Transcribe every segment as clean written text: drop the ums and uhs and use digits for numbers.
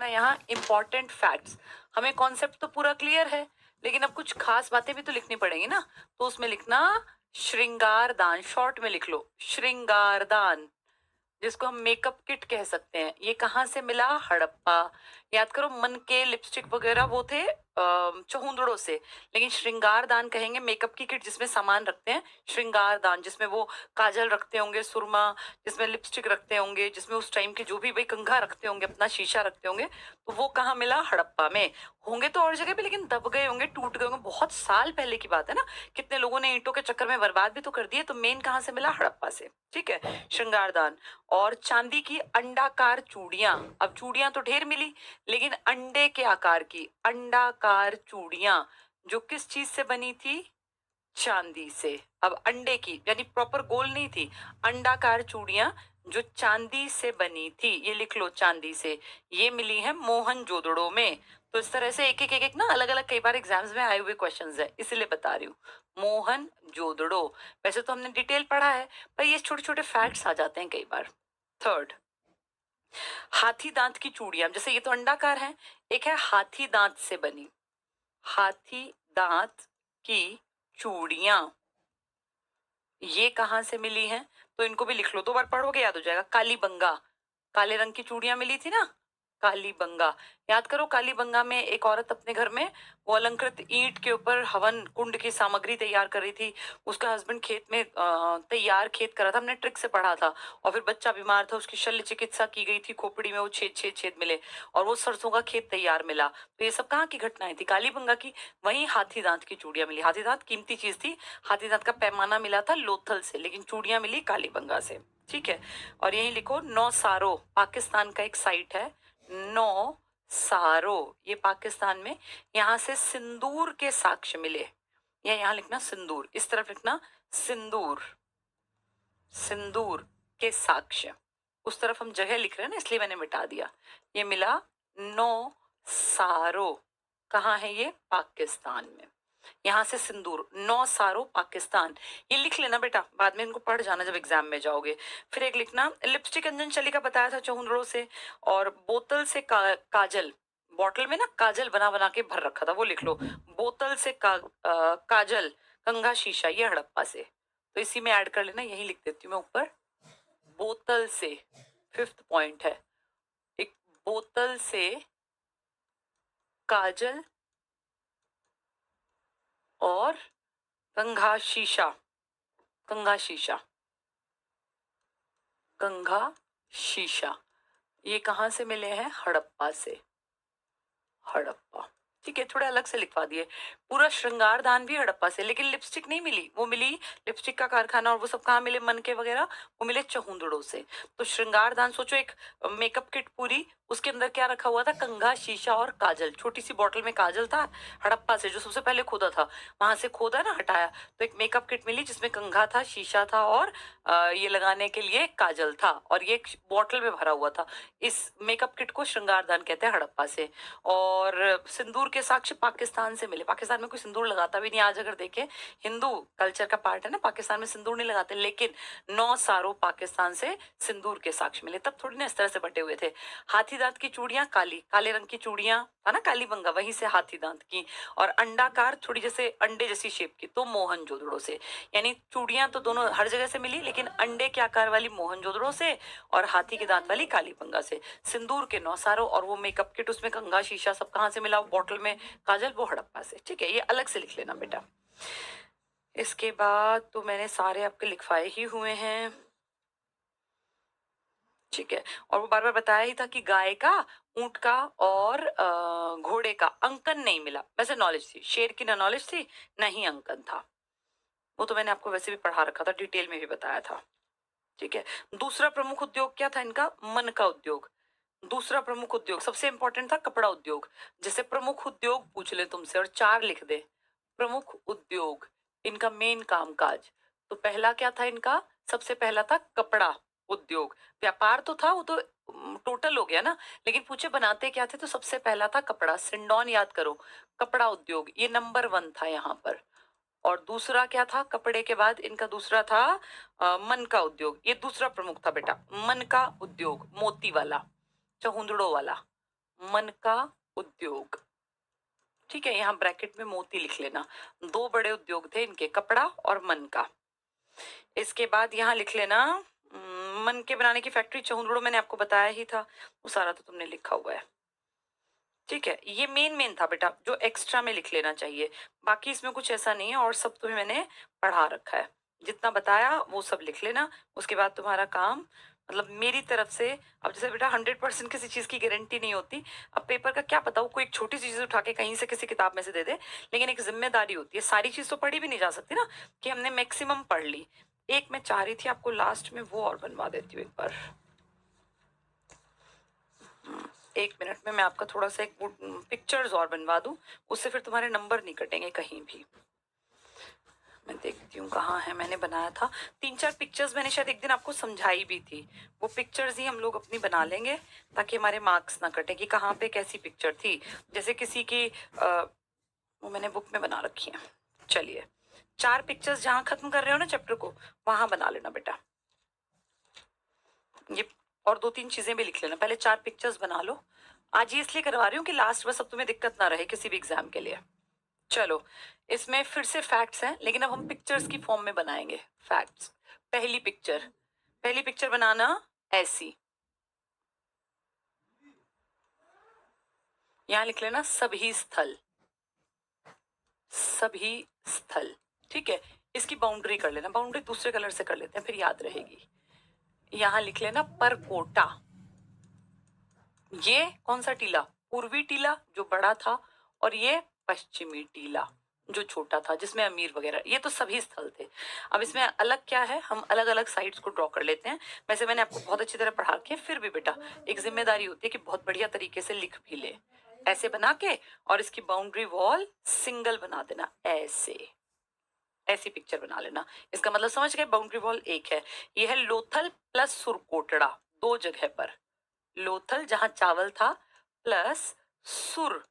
ना यहाँ important facts. हमें कॉन्सेप्ट तो पूरा क्लियर है, लेकिन अब कुछ खास बातें भी तो लिखनी पड़ेंगी ना। तो उसमें लिखना श्रृंगार दान, शॉर्ट में लिख लो श्रृंगार दान, जिसको हम मेकअप किट कह सकते हैं। ये कहाँ से मिला? हड़प्पा। याद करो, मन के लिपस्टिक वगैरह वो थे चहुंदड़ों से, लेकिन श्रृंगार दान कहेंगे मेकअप की किट जिसमें सामान रखते हैं। श्रृंगार दान जिसमें वो काजल रखते होंगे, सुरमा, जिसमें लिपस्टिक रखते होंगे, जिसमें उस टाइम के जो भी भाई कंघा रखते होंगे, अपना शीशा रखते होंगे। तो वो कहाँ मिला? हड़प्पा में। होंगे तो और जगह पे, लेकिन दब गए होंगे, टूट गए होंगे, बहुत साल पहले की बात है ना। कितने लोगों ने ईंटों के चक्कर में बर्बाद भी तो कर दिए। तो मेन कहाँ से मिला? हड़प्पा से। ठीक है, श्रृंगार दान। और चांदी की अंडाकार चूड़ियां। अब चूड़ियां तो ढेर मिली, लेकिन अंडे के आकार की अंडाकार चूड़ियां, जो किस चीज से बनी थी? चांदी से। अब अंडे की यानी प्रॉपर गोल नहीं थी, अंडाकार चूड़ियां जो चांदी से बनी थी, ये लिख लो चांदी से। ये मिली है मोहनजोदड़ो में। तो इस तरह से एक एक एक, एक ना अलग अलग कई बार एग्जाम्स में आए हुए क्वेश्चंस है, इसीलिए बता रही हूँ। मोहनजोदड़ो। वैसे तो हमने डिटेल पढ़ा है, पर ये छोटे छोटे फैक्ट्स आ जाते हैं कई बार। थर्ड, हाथी दांत की चूड़ियां। जैसे ये तो अंडाकार है, एक है हाथी दांत से बनी, हाथी दांत की चूड़ियां। ये कहां से मिली हैं? तो इनको भी लिख लो, 2 बार पढ़ोगे याद हो जाएगा। कालीबंगा, काले रंग की चूड़ियां मिली थी ना, कालीबंगा। याद करो, कालीबंगा में एक औरत अपने घर में वो अलंकृत ईंट के ऊपर हवन कुंड की सामग्री तैयार कर रही थी। उसका हस्बैंड खेत में तैयार खेत कर रहा था, हमने ट्रिक से पढ़ा था। और फिर बच्चा बीमार था, उसकी शल्य चिकित्सा की गई थी, खोपड़ी में वो छेद छेद छेद मिले, और वो सरसों का खेत तैयार मिला। तो ये सब कहाँ की घटनाएं थी? कालीबंगा की। वहीं हाथी दांत की चूड़ियां मिली। हाथी दांत कीमती चीज थी। हाथी दांत का पैमाना मिला था लोथल से, लेकिन चूड़ियां मिली कालीबंगा से। ठीक है, और यही लिखो नौसारो, पाकिस्तान का एक साइट है नौसारो, ये पाकिस्तान में। यहां से सिंदूर के साक्ष्य मिले। या यहां लिखना सिंदूर, इस तरफ लिखना सिंदूर, सिंदूर के साक्ष्य। उस तरफ हम जगह लिख रहे हैं ना, इसलिए मैंने मिटा दिया। ये मिला नौसारो। कहाँ है ये? पाकिस्तान में। यहां से सिंदूर, नौसारो पाकिस्तान। ये लिख लेना बेटा, बाद में इनको पढ़ जाना जब एग्जाम में जाओगे। फिर एक लिखना लिपस्टिक अंजन चलिका बताया था चौहुंदड़ों से। और बोतल से काजल, बॉटल में ना काजल बना बना के भर रखा था, वो लिख लो। बोतल से काजल, कंघा शीशा, ये हड़प्पा से। तो इसी में ऐड कर लेना, यही लिख देती हूँ मैं ऊपर। बोतल से, 5th पॉइंट है। एक बोतल से काजल और कंघा शीशा, कंघा शीशा, कंघा शीशा, ये कहां से मिले हैं? हड़प्पा से। हड़प्पा। ठीक है, थोड़े अलग से लिखवा दिए। पूरा श्रृंगार दान भी हड़प्पा से, लेकिन लिपस्टिक नहीं मिली। वो मिली लिपस्टिक का कारखाना, और वो सब कहाँ मिले? मन के वगैरह, वो मिले चहुंदड़ों से। तो श्रृंगार दान सोचो, एक मेकअप किट पूरी, उसके अंदर क्या रखा हुआ था? कंघा शीशा और काजल। छोटी सी बॉटल में काजल था, हड़प्पा से जो सबसे पहले खोदा था, वहां से खोदा ना, हटाया। तो एक मेकअप किट मिली जिसमें कंघा था, शीशा था, और ये लगाने के लिए काजल था, और ये एक बॉटल में भरा हुआ था। इस मेकअप किट को श्रृंगार दान कहते हैं, हड़प्पा से। और सिंदूर के साक्ष्य पाकिस्तान से मिले। पाकिस्तान में कोई सिंदूर लगाता भी नहीं आज, अगर देखें, हिंदू कल्चर का पार्ट है ना, पाकिस्तान में सिंदूर नहीं लगाते, लेकिन नौसारो पाकिस्तान से सिंदूर के साक्ष्य मिले। तब थोड़ी ना इस तरह से बटे हुए थे। हाथी दांत की चूड़ियां काली, काले रंग की चूड़ियां था ना कालीबंगा, वहीं से हाथी दांत की। और अंडाकार, थोड़ी जैसे अंडे जैसी शेप की, तो मोहनजोदड़ो से। यानी चूड़ियां तो दोनों हर जगह से मिली, लेकिन अंडे के आकार वाली मोहनजोदड़ो से, और हाथी के दांत वाली कालीबंगा से। सिंदूर के नौसारो, और वो मेकअप किट, उसमें कंघा शीशा, सब कहाँ से मिला? बॉटल में काजल, वो हड़प्पा से। ठीक है, ये अलग से लिख लेना बेटा। इसके बाद तो मैंने सारे आपके लिखवाए ही हुए हैं। ठीक है, और वो बार बार बताया ही था कि गाय का, ऊंट का और घोड़े का अंकन नहीं मिला। वैसे नॉलेज थी, शेर की ना नॉलेज थी, नहीं अंकन था। वो तो मैंने आपको वैसे भी पढ़ा रखा था, डिटेल में भी बताया था। ठीक है, दूसरा प्रमुख उद्योग क्या था इनका? मन का उद्योग। दूसरा प्रमुख उद्योग सबसे इंपॉर्टेंट था कपड़ा उद्योग। जैसे प्रमुख उद्योग पूछ ले तुमसे और 4 लिख दे, प्रमुख उद्योग, इनका मेन कामकाज। तो पहला क्या था इनका? सबसे पहला था कपड़ा उद्योग। व्यापार तो था, वो तो टोटल हो गया ना, लेकिन पूछे बनाते क्या थे, तो सबसे पहला था कपड़ा। सिंडोन याद करो, कपड़ा उद्योग ये नंबर 1 था यहाँ पर। और दूसरा क्या था? कपड़े के बाद इनका दूसरा था मन का उद्योग। ये दूसरा प्रमुख था बेटा, मन का उद्योग, मोती वाला, चहुंदड़ों वाला, मन का उद्योग। ठीक है, यहाँ ब्रैकेट में मोती लिख लेना। दो बड़े उद्योग थे इनके, कपड़ा और मन का। इसके बाद यहाँ लिख लेना मन के बनाने की फैक्ट्री चहुंदड़ो, मैंने आपको बताया ही था, वो सारा तो तुमने लिखा हुआ है। ठीक है, ये मेन था बेटा, जो एक्स्ट्रा में लिख लेना चाहिए। बाकी इसमें कुछ ऐसा नहीं है, और सब तुम्हें मैंने पढ़ा रखा है, जितना बताया वो सब लिख लेना। उसके बाद तुम्हारा काम, मतलब मेरी तरफ से, अब जैसे बेटा 100% किसी चीज की गारंटी नहीं होती। अब पेपर का क्या पता, वो कोई एक छोटी सी चीज उठा के कहीं से किसी किताब में से दे दे, लेकिन एक जिम्मेदारी होती है, सारी चीज तो पढ़ी भी नहीं जा सकती ना, कि हमने मैक्सिमम पढ़ ली। एक मैं चाह रही थी आपको लास्ट में वो और बनवा देती हूँ एक बार, एक मिनट में मैं आपका थोड़ा सा एक पिक्चर्स और बनवा दूं, उससे फिर तुम्हारे नंबर नहीं कटेंगे कहीं भी। मैं देखती हूँ कहाँ है, मैंने बनाया था 3-4 पिक्चर्स, मैंने शायद एक दिन आपको समझाई भी थी। वो पिक्चर्स ही हम लोग अपनी बना लेंगे, ताकि हमारे मार्क्स ना कटे कि कहाँ पे कैसी पिक्चर थी। जैसे किसी की वो मैंने बुक में बना रखी है। चलिए, 4 पिक्चर्स जहाँ खत्म कर रहे हो ना चैप्टर को, वहां बना लेना बेटा ये। और 2-3 चीजें भी लिख लेना, पहले 4 पिक्चर्स बना लो। आज ये इसलिए करवा रही हूँ कि लास्ट में सब तुम्हें दिक्कत ना रहे किसी भी एग्जाम के लिए। चलो, इसमें फिर से फैक्ट्स हैं, लेकिन अब हम पिक्चर्स की फॉर्म में बनाएंगे फैक्ट्स। पहली पिक्चर बनाना ऐसी, यहां लिख लेना सभी स्थल, सभी स्थल। ठीक है, इसकी बाउंड्री कर लेना, बाउंड्री दूसरे कलर से कर लेते हैं फिर याद रहेगी। यहां लिख लेना परकोटा। ये कौन सा टीला, पूर्वी टीला जो बड़ा था, और ये पश्चिमी टीला जो छोटा था, जिसमें अमीर वगैरह, ये तो सभी स्थल थे। अब इसमें अलग क्या है, हम अलग अलग साइड्स को ड्रॉ कर लेते हैं। वैसे मैंने आपको बहुत अच्छी तरह पढ़ा के, फिर भी बेटा एक जिम्मेदारी होती है कि बहुत बढ़िया तरीके से लिख भी ले, ऐसे बना के। और इसकी बाउंड्री वॉल सिंगल बना देना, ऐसी पिक्चर बना लेना। इसका मतलब समझ गए, बाउंड्री वॉल एक है। ये है लोथल प्लस सुरकोटड़ा, दो जगह पर। लोथल जहां चावल था, प्लस सुर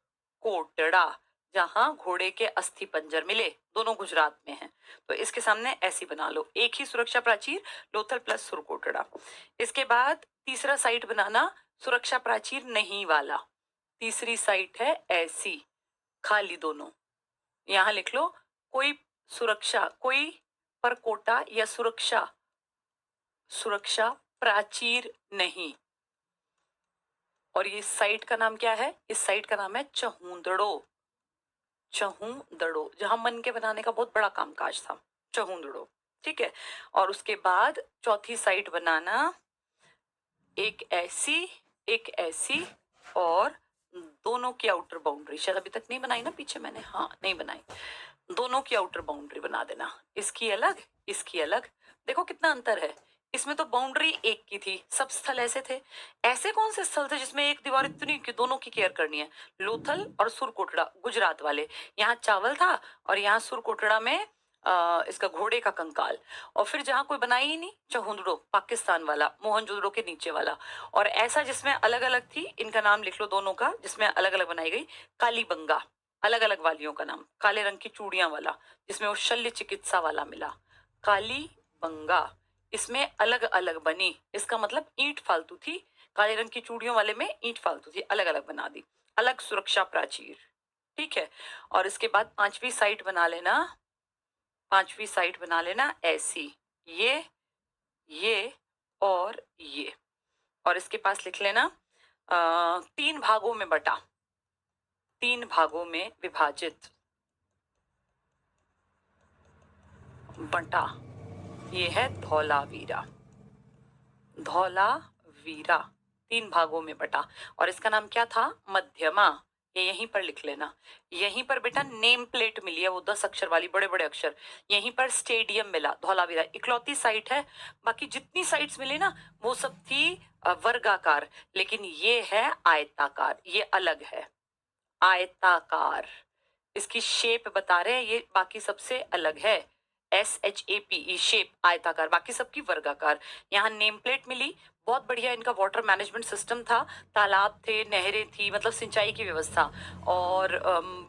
कोटड़ा जहां घोड़े के अस्थि पंजर मिले, दोनों गुजरात में हैं। तो इसके सामने ऐसी बना लो, एक ही सुरक्षा प्राचीर, लोथल प्लस सुरकोटड़ा। इसके बाद तीसरा साइट बनाना सुरक्षा प्राचीर नहीं वाला, तीसरी साइट है ऐसी, खाली दोनों। यहां लिख लो कोई सुरक्षा, कोई परकोटा या सुरक्षा, सुरक्षा प्राचीर नहीं। और ये साइट का नाम क्या है, इस साइट का नाम है चहुंदड़ो, चहुंदड़ो, जहां मन के बनाने का बहुत बड़ा कामकाज था, चहुंदड़ो। ठीक है, और उसके बाद चौथी साइट बनाना एक ऐसी, और दोनों की आउटर बाउंड्री, शायद अभी तक नहीं बनाई ना पीछे मैंने, हाँ नहीं बनाई, दोनों की आउटर बाउंड्री बना देना, इसकी अलग इसकी अलग। देखो कितना अंतर है, इसमें तो बाउंड्री एक की थी, सब स्थल ऐसे थे। ऐसे कौन से स्थल थे जिसमें एक दीवार इतनी कि दोनों की केयर करनी है, लोथल और सुरकोटड़ा गुजरात वाले, यहाँ चावल था, और यहाँ सुरकोटड़ा में इसका घोड़े का कंकाल। और फिर जहां कोई बनाई ही नहीं, चहुंदड़ो पाकिस्तान वाला, मोहनजोदड़ो के नीचे वाला। और ऐसा जिसमें अलग अलग थी, इनका नाम लिख लो दोनों का, जिसमें अलग अलग बनाई गई, कालीबंगा, अलग अलग वालियों का नाम, काले रंग की चूड़ियां वाला, जिसमें वो शल्य चिकित्सा वाला मिला, काली बंगा। इसमें अलग अलग बनी, इसका मतलब ईंट फालतू थी, काले रंग की चूड़ियों वाले में ईंट फालतू थी, अलग अलग बना दी, अलग सुरक्षा प्राचीर। ठीक है, और इसके बाद पांचवी साइट बना लेना ऐसी, ये और ये। और इसके पास लिख लेना 3 भागों में बटा, 3 भागों में विभाजित, बटा। ये है धौलावीरा, धौलावीरा 3 भागों में बटा। और इसका नाम क्या था, मध्यमा। ये यहीं पर लिख लेना, यहीं पर बेटा नेम प्लेट मिली है, वो 10 अक्षर वाली, बड़े बड़े अक्षर। यहीं पर स्टेडियम मिला, धौलावीरा इकलौती साइट है। बाकी जितनी साइट्स मिली ना, वो सब थी वर्गाकार, लेकिन ये है आयताकार, ये अलग है, आयताकार। इसकी शेप बता रहे हैं, ये बाकी सबसे अलग है, SHAPE शेप, आयताकार, बाकी सबकी वर्गाकार। यहाँ नेम प्लेट मिली, बहुत बढ़िया इनका वाटर मैनेजमेंट सिस्टम था, तालाब थे, नहरें थी, मतलब सिंचाई की व्यवस्था। और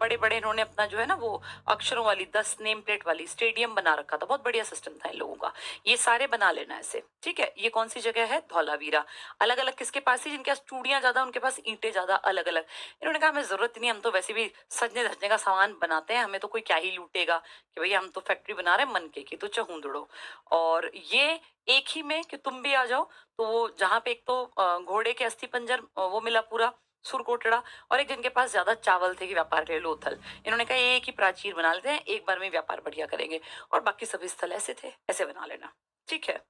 बड़े बड़े इन्होंने अपना जो है ना वो अक्षरों वाली 10 नेम प्लेट वाली स्टेडियम बना रखा था, बहुत बढ़िया सिस्टम था इन लोगों का। ये सारे बना लेना ऐसे, ठीक है। ये कौन सी जगह है? धौलावीरा। अलग अलग किसके पास थी? जिनके पास चूड़ियां ज्यादा उनके पास ईंटें ज्यादा, अलग अलग। इन्होंने कहा हमें जरूरत नहीं, हम तो वैसे भी सजने धजने का सामान बनाते हैं, हमें तो कोई क्या ही लूटेगा, कि भैया हम तो फैक्ट्री बना रहे हैं मनके की, तो चहुंदड़ो। और ये एक ही में कि तुम भी आ जाओ। तो वो जहाँ पे एक तो घोड़े के अस्थि पंजर वो मिला पूरा सुरकोटड़ा, और एक जिनके पास ज्यादा चावल थे कि व्यापार के लिए लोथल। इन्होंने कहा एक ही प्राचीर बना लेते हैं, एक बार में व्यापार बढ़िया करेंगे। और बाकी सभी स्थल ऐसे थे, ऐसे बना लेना, ठीक है।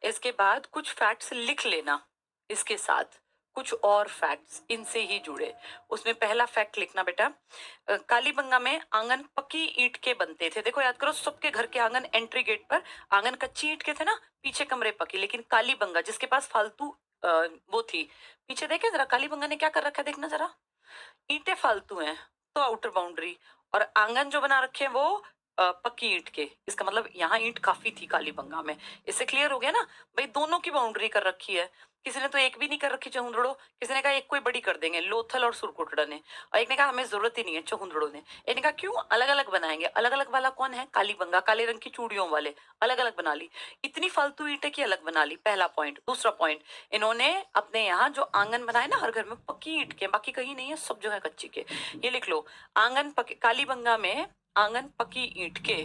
इसके बाद कुछ फैक्ट्स लिख लेना इसके साथ, कुछ और फैक्ट्स इनसे ही जुड़े। उसमें पहला फैक्ट लिखना बेटा, कालीबंगा में आंगन पक्की ईंट के बनते थे। देखो याद करो, सबके घर के आंगन एंट्री गेट पर आंगन कच्ची ईंट के थे ना, पीछे कमरे पक्की। लेकिन कालीबंगा जिसके पास फालतू वो थी, पीछे देखे जरा कालीबंगा ने क्या कर रखा है, देखना जरा, ईंटें फालतू हैं तो आउटर बाउंड्री, और आंगन जो बना रखे हैं वो पक्की ईंट के। इसका मतलब यहाँ ईंट काफी थी कालीबंगा में। इससे क्लियर हो गया ना भाई, दोनों की बाउंड्री कर रखी है। किसी ने तो एक भी नहीं कर रखी चहुंदड़ो, किसी ने कहा एक कोई बड़ी कर देंगे लोथल और सुरकोटड़ा ने, और एक ने कहा हमें जरूरत ही नहीं है चहुंदड़ो ने। एक ने कहा क्यों, अलग अलग बनाएंगे। अलग अलग वाला कौन है? कालीबंगा, काले रंग की चूड़ियों वाले, अलग अलग बना ली। इतनी फालतू ईंटें की अलग बना ली, पहला पॉइंट। दूसरा पॉइंट, इन्होंने अपने यहाँ जो आंगन बनाए ना हर घर में, पक्की ईंट के, बाकी कहीं नहीं है, सब जो है कच्ची के। ये लिख लो, आंगन पक्की, कालीबंगा में आंगन पक्की ईंट के,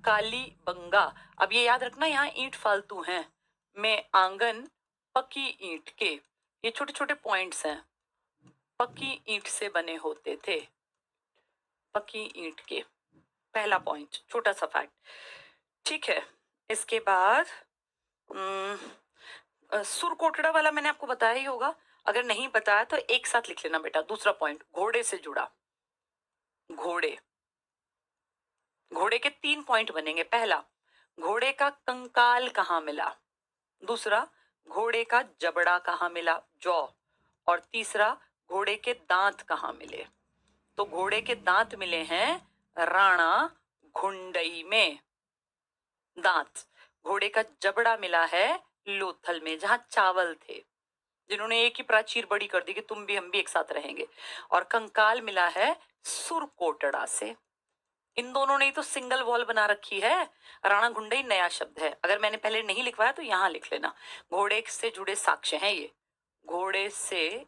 कालीबंगा। अब ये याद रखना, यहाँ ईंट फालतू हैं, में आंगन पक्की ईंट के। ये छोटे छोटे पॉइंट्स हैं, पक्की ईंट से बने होते थे, पक्की ईंट के, पहला पॉइंट, छोटा सा फैक्ट, ठीक है। इसके बाद सुरकोटड़ा वाला मैंने आपको बताया ही होगा, अगर नहीं बताया तो एक साथ लिख लेना बेटा। दूसरा पॉइंट, घोड़े से जुड़ा, घोड़े, घोड़े के 3 पॉइंट बनेंगे। पहला, घोड़े का कंकाल कहाँ मिला। दूसरा, घोड़े का जबड़ा कहाँ मिला, जौ। और तीसरा, घोड़े के दांत कहाँ मिले। तो घोड़े के दांत मिले हैं राणा घुंडई में, दांत। घोड़े का जबड़ा मिला है लोथल में, जहां चावल थे, जिन्होंने एक ही प्राचीर बड़ी कर दी कि तुम भी हम भी एक साथ रहेंगे। और कंकाल मिला है सुरकोटड़ा से। इन दोनों ने ही तो सिंगल वॉल बना रखी है। राणा घुंडई नया शब्द है, अगर मैंने पहले नहीं लिखवाया तो यहां लिख लेना। घोड़े से जुड़े साक्ष्य हैं ये, घोड़े से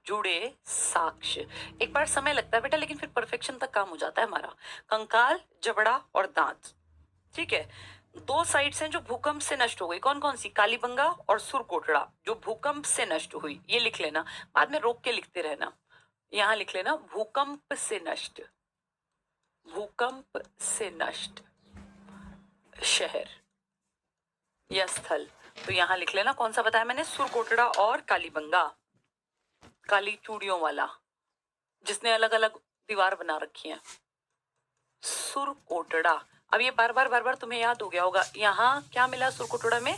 जुड़े साक्ष्य। एक बार समय लगता है बेटा, लेकिन फिर परफेक्शन तक काम हो जाता है हमारा। कंकाल, जबड़ा और दांत, ठीक है। 2 साइट्स हैं जो भूकंप से नष्ट हो गई, कौन कौन सी? कालीबंगा और सुरकोटड़ा, जो भूकंप से नष्ट हुई। ये लिख लेना, बाद में रोक के लिखते रहना। यहां लिख लेना, भूकंप से नष्ट, भूकंप से नष्ट शहर या स्थल। तो यहां लिख लेना, कौन सा बताया मैंने? सुरकोटड़ा और कालीबंगा, काली चूड़ियों वाला, जिसने अलग अलग दीवार बना रखी है, सुरकोटड़ा। अब ये बार बार तुम्हें याद हो गया होगा। यहाँ क्या मिला सुरकोटड़ा में?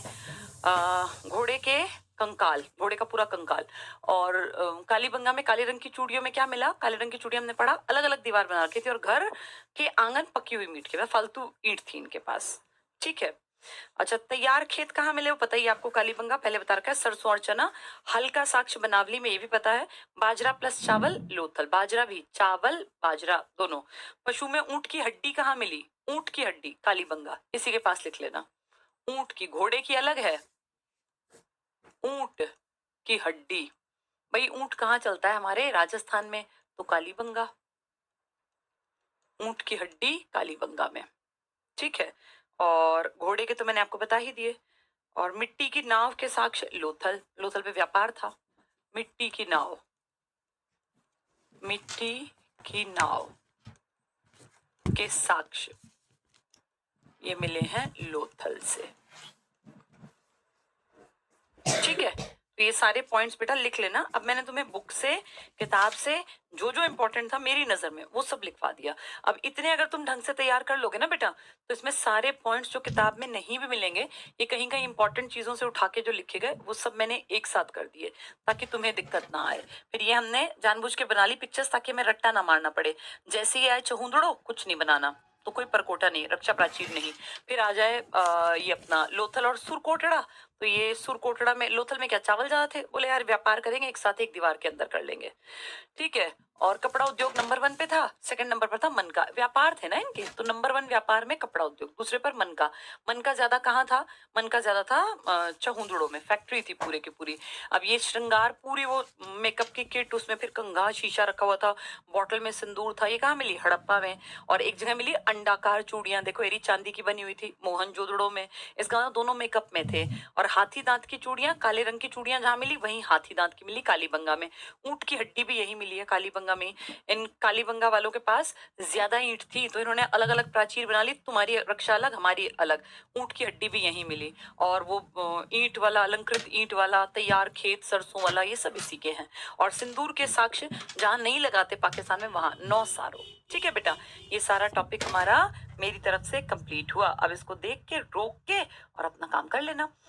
घोड़े के कंकाल, घोड़े का पूरा कंकाल। और कालीबंगा में काले रंग की चूड़ियों में क्या मिला? काले रंग की चूड़ियां हमने पढ़ा, अलग अलग दीवार बना रखी थी, और घर के आंगन पकी हुई ईंट के, फालतू ईंट थी इनके पास, ठीक है। अच्छा, तैयार खेत कहाँ मिले वो पता ही आपको, कालीबंगा पहले बता रखा है, सरसों और चना। हल्का साक्ष्य बनावली में, ये भी पता है, बाजरा प्लस चावल लोथल, बाजरा भी, चावल बाजरा दोनों। पशु में ऊंट की हड्डी कहाँ मिली? ऊंट की हड्डी कालीबंगा, इसी के पास लिख लेना। ऊंट की, घोड़े की अलग है, ऊंट की हड्डी। भाई ऊंट कहाँ चलता है हमारे? राजस्थान में, तो कालीबंगा, ऊंट की हड्डी कालीबंगा में, ठीक है। और घोड़े के तो मैंने आपको बता ही दिए। और मिट्टी की नाव के साक्ष्य लोथल, लोथल पे व्यापार था। मिट्टी की नाव, मिट्टी की नाव के साक्ष्य ये मिले हैं लोथल से, ठीक है। तो ये सारे पॉइंट्स बेटा लिख लेना। अब मैंने तुम्हें बुक से, किताब से जो जो इंपॉर्टेंट था मेरी नजर में वो सब लिखवा दिया। अब इतने अगर तुम ढंग से तैयार कर लोगे ना बेटा, तो इसमें सारे पॉइंट्स जो किताब में नहीं भी मिलेंगे, ये कहीं कहीं इंपॉर्टेंट चीजों से उठा के जो लिखे गए वो सब मैंने एक साथ कर दिए, ताकि तुम्हें दिक्कत ना आए। फिर ये हमने जानबूझ के बना ली पिक्चर्स, ताकि हमें रट्टा ना मारना पड़े। जैसे ही आए चहुंदड़ो, कुछ नहीं बनाना, तो कोई परकोटा नहीं, रक्षा प्राचीर नहीं। फिर आ जाए ये अपना लोथल और सुरकोटड़ा, तो ये सुरकोटड़ा में, लोथल में क्या चावल ज्यादा थे, बोले यार व्यापार करेंगे एक साथ, एक दीवार के अंदर कर लेंगे। ठीक है। और कपड़ा उद्योग नंबर 1 पे था, सेकंड नंबर पर था मन का, व्यापार थे ना इनके, तो नंबर 1 व्यापार में कपड़ा उद्योग, दूसरे पर मन का। मन का ज्यादा कहाँ था? मन का ज्यादा था चहुंदड़ों में, फैक्ट्री थी पूरे की पूरी। अब ये श्रृंगार पूरी वो मेकअप की किट, उसमें फिर कंघा शीशा रखा हुआ था, बॉटल में सिंदूर था, ये कहाँ मिली? हड़प्पा में। और एक जगह मिली अंडाकार चूड़ियां, देखो एरी चांदी की बनी हुई थी, मोहनजोदड़ो में। इसका दोनों मेकअप में थे। और हाथी दांत की चूड़ियां, काले रंग की चूड़ियां जहां मिली, वहीं हाथी दांत की मिली कालीबंगा में। ऊंट की हड्डी भी यही मिली है कालीबंगा में। इन कालीबंगा वालों के पास ज्यादा ईंट थी, तो इन्होंने अलग अलग प्राचीर बना ली, तुम्हारी रक्षा अलग हमारी अलग। ऊंट की हड्डी भी यहीं मिली। और वो ईंट वाला, अलंकृत ईंट वाला, तैयार खेत सरसों वाला, ये सब इसी के हैं। और सिंदूर के साक्ष्य जहां नहीं लगाते पाकिस्तान में, वहां 9 सारों। ठीक है बेटा, ये सारा टॉपिक हमारा मेरी तरफ से कंप्लीट हुआ। अब इसको देख के, रोक के और अपना काम कर लेना।